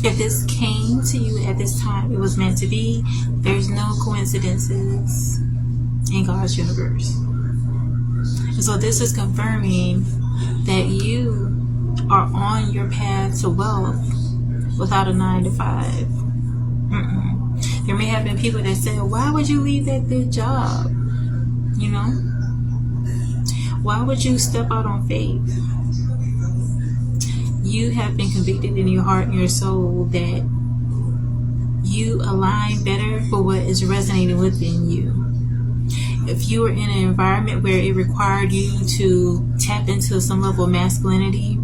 If this came to you at this time, it was meant to be. There's no coincidences in God's universe. And so this is confirming that you are on your path to wealth without a 9 to 5. There may have been people that said, why would you leave that good job? You know? Why would you step out on faith? You have been convicted in your heart and your soul that you align better with what is resonating within you. If you were in an environment where it required you to tap into some level of masculinity,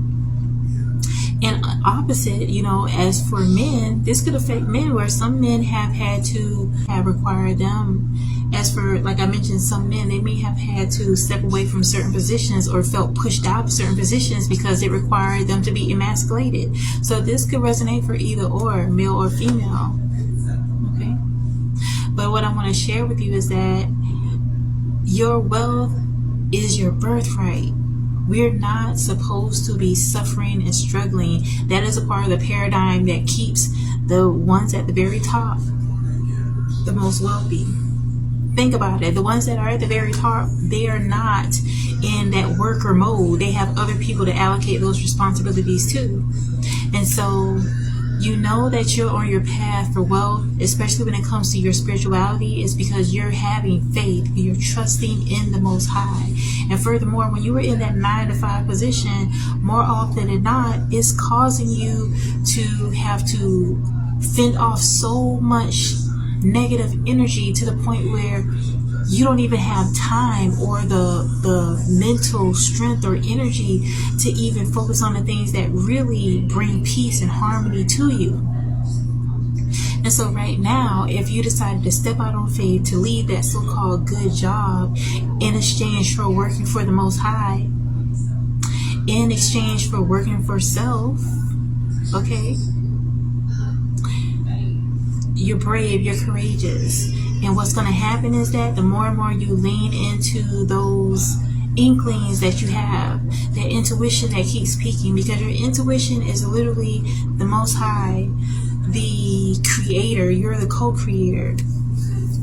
and opposite, you know, as for men, this could affect men where some men have required them. As for, like I mentioned, some men, they may have had to step away from certain positions or felt pushed out of certain positions because it required them to be emasculated. So this could resonate for either or, male or female. Okay. But what I want to share with you is that your wealth is your birthright. We're not supposed to be suffering and struggling. That is a part of the paradigm that keeps the ones at the very top the most wealthy. Think about it. The ones that are at the very top, they are not in that worker mode. They have other people to allocate those responsibilities to. And so you know that you're on your path for wealth, especially when it comes to your spirituality, is because you're having faith, you're trusting in the Most High. And furthermore, when you are in that 9 to 5 position, more often than not, it's causing you to have to fend off so much negative energy to the point where you don't even have time or the mental strength or energy to even focus on the things that really bring peace and harmony to you. And so right now, if you decided to step out on faith to leave that so-called good job in exchange for working for the Most High, in exchange for working for self, okay, you're brave, you're courageous. And what's going to happen is that the more and more you lean into those inklings that you have, that intuition that keeps speaking, because your intuition is literally the Most High, the creator, you're the co-creator,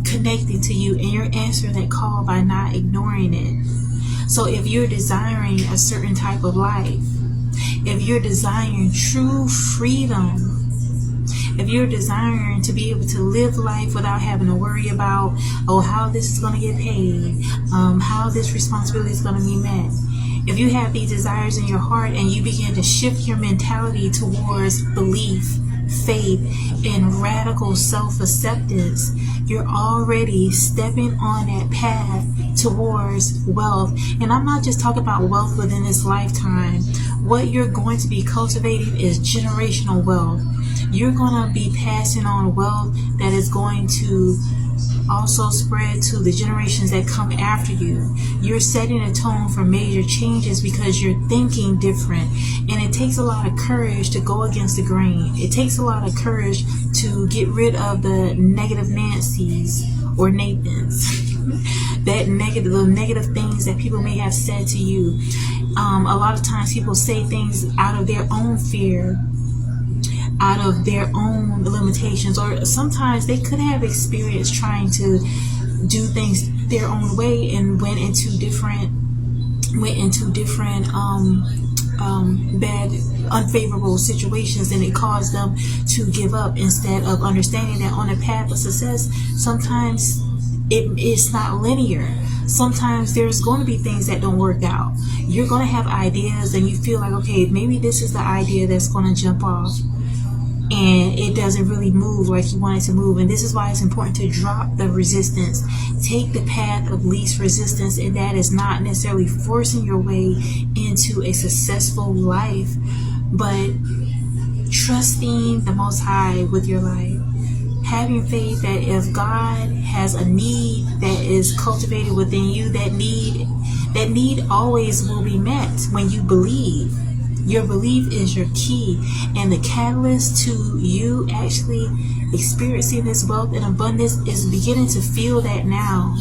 connecting to you, and you're answering that call by not ignoring it. So if you're desiring a certain type of life, if you're desiring true freedom, if you're desiring to be able to live life without having to worry about, how this is going to get paid, how this responsibility is going to be met. If you have these desires in your heart and you begin to shift your mentality towards belief, faith, and radical self-acceptance, you're already stepping on that path towards wealth. And I'm not just talking about wealth within this lifetime. What you're going to be cultivating is generational wealth. You're going to be passing on wealth that is going to also spread to the generations that come after you. You're setting a tone for major changes because you're thinking different. And it takes a lot of courage to go against the grain. It takes a lot of courage to get rid of the negative Nancys or Nathans. The negative things that people may have said to you. A lot of times people say things out of their own fear, out of their own limitations, or sometimes they could have experience trying to do things their own way and went into different bad, unfavorable situations, and it caused them to give up instead of understanding that on a path of success, sometimes it's not linear. Sometimes there's going to be things that don't work out. You're going to have ideas and you feel like, okay, maybe this is the idea that's going to jump off, and it doesn't really move like you want it to move. And this is why it's important to drop the resistance. Take the path of least resistance, and that is not necessarily forcing your way into a successful life, but trusting the Most High with your life. Having faith that if God has a need that is cultivated within you, that need always will be met when you believe. Your belief is your key, and the catalyst to you actually experiencing this wealth and abundance is beginning to feel that now.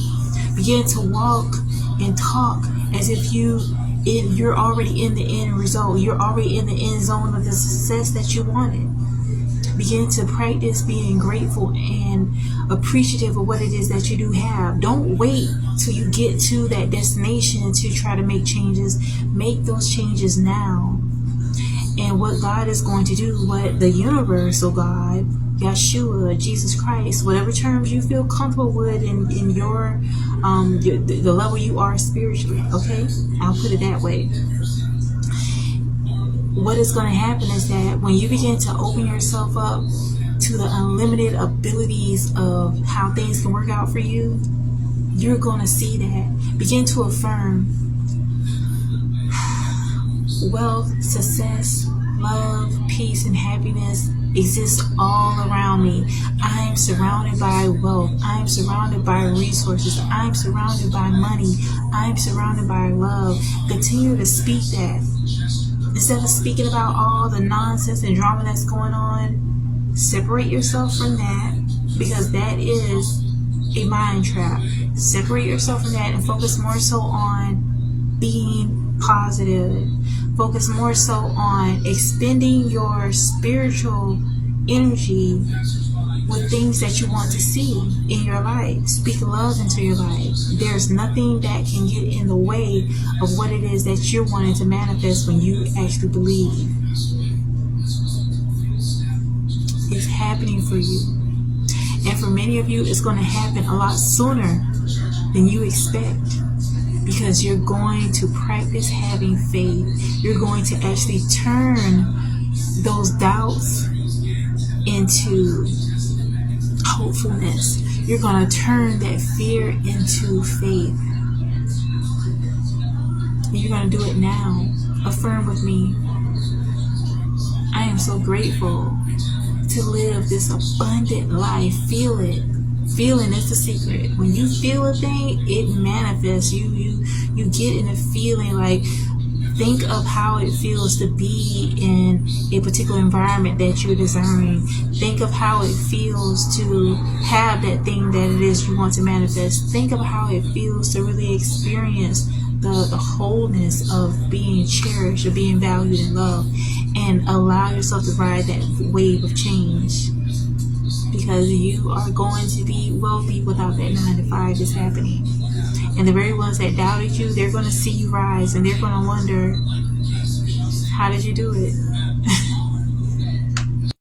Begin to walk and talk as if you're already in the end result. You're already in the end zone of the success that you wanted. Begin to practice being grateful and appreciative of what it is that you do have. Don't wait till you get to that destination to try to make changes. Make those changes now. And what God is going to do, what the universal God, Yeshua, Jesus Christ, whatever terms you feel comfortable with in your the level you are spiritually, okay? I'll put it that way. What is going to happen is that when you begin to open yourself up to the unlimited abilities of how things can work out for you, you're going to see that. Begin to affirm wealth, success, love, peace, and happiness exist all around me. I am surrounded by wealth. I am surrounded by resources. I am surrounded by money. I am surrounded by love. Continue to speak that. Instead of speaking about all the nonsense and drama that's going on, separate yourself from that, because that is a mind trap. Separate yourself from that and focus more so on being positive. Focus more so on expending your spiritual energy with things that you want to see in your life. Speak love into your life. There's nothing that can get in the way of what it is that you're wanting to manifest when you actually believe. It's happening for you. And for many of you, it's going to happen a lot sooner than you expect. Because you're going to practice having faith. You're going to actually turn those doubts into hopefulness. You're going to turn that fear into faith. And you're going to do it now. Affirm with me. I am so grateful to live this abundant life. Feel it. Feeling is the secret. When you feel a thing, it manifests. You get in a feeling. Like, think of how it feels to be in a particular environment that you're desiring. Think of how it feels to have that thing that it is you want to manifest. Think of how it feels to really experience the wholeness of being cherished, of being valued and loved, and allow yourself to ride that wave of change. Because you are going to be wealthy without that 9 to 5 that's happening. And the very ones that doubted you, they're going to see you rise and they're going to wonder, how did you do it?